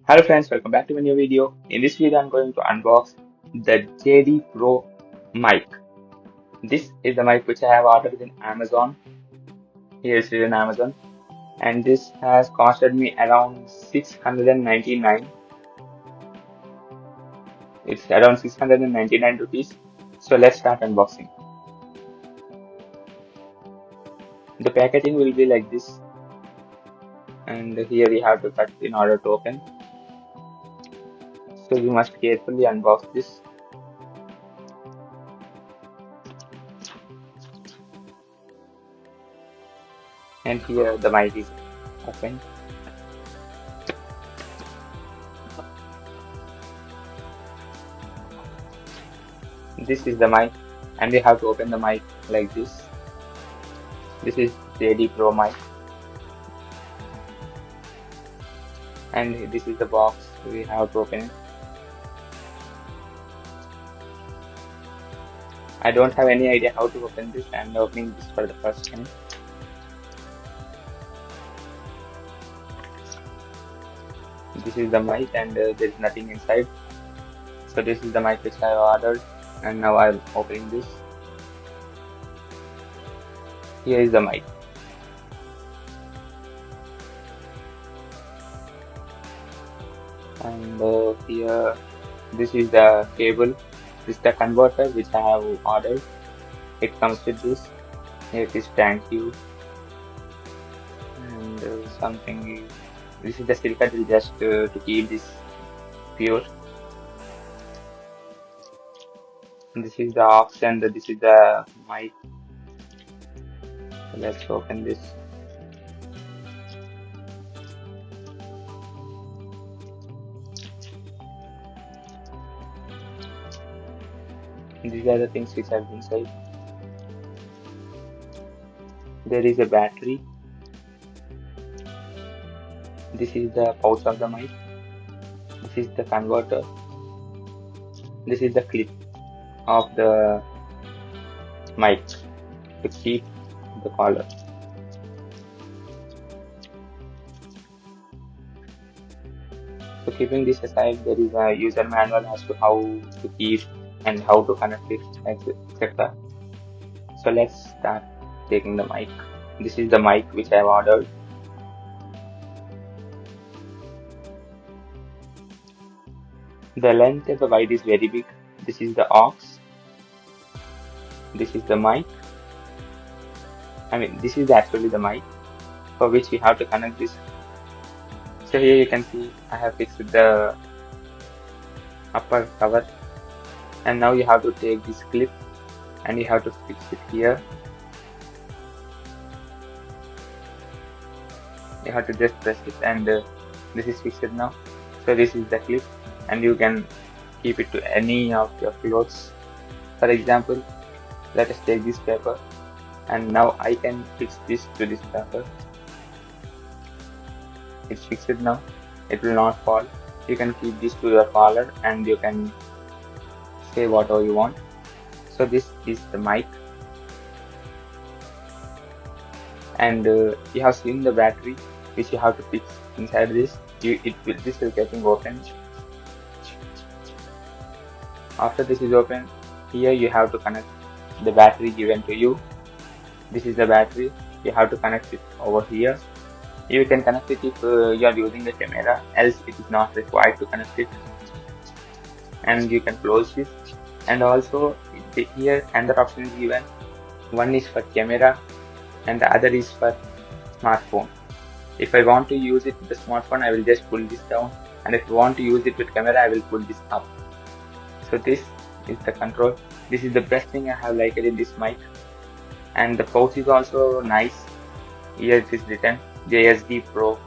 Hello friends, welcome back to my new video. In this video, I'm going to unbox the JD Pro mic. This is the mic which I have ordered in Amazon. Here it is in Amazon, and this has costed me around 699. It's around 699 rupees. So let's start unboxing. The packaging will be like this, and here you have to cut in order to open. So you must carefully unbox this. And here the mic is open. This is the mic, and we have to open the mic like this. This is JD Pro mic, and this is the box we have to open it. I don't have any idea how to open this. I'm opening this for the first time. This is the mic, and there is nothing inside. So this is the mic which I ordered, and now I'm opening this. Here is the mic. And here, this is the cable. This is the converter which I have ordered. It comes with this. Here it is, thank you. And something. This is the silica gel just to keep this pure. This is the aux, and this is the mic. Let's open this. These are the things which have inside. There is a battery. This is the pouch of the mic. This is the converter. This is the clip of the mic to keep the collar. So keeping this aside, there is a user manual as to how to keep and how to connect it, etc. So let's start taking the mic. This is the mic which I have ordered. The length and the width is very big. This is the aux. This is the mic. This is actually the mic for which we have to connect this. So here you can see I have fixed the upper cover, and now you have to take this clip and you have to fix it here. You have to just press it, and this is fixed now. So this is the clip, and you can keep it to any of your clothes. For example, let us take this paper, and now I can fix this to this paper. It's fixed now. It will not fall. You can keep this to your collar, and you can say whatever you want. So this is the mic, and you have seen the battery which you have to fix inside this. This will getting open. After this is open, here you have to connect the battery given to you. This is the battery. You have to connect it over here. You can connect it if you are using the camera, else it is not required to connect it. And you can close this. And also here another option is given. One is for camera and the other is for smartphone. If I want to use it with the smartphone, I will just pull this down, and if I want to use it with camera, I will pull this up. So this is the control. This is the best thing I have liked in this mic, and the pouch is also nice. Here it is written JSD Pro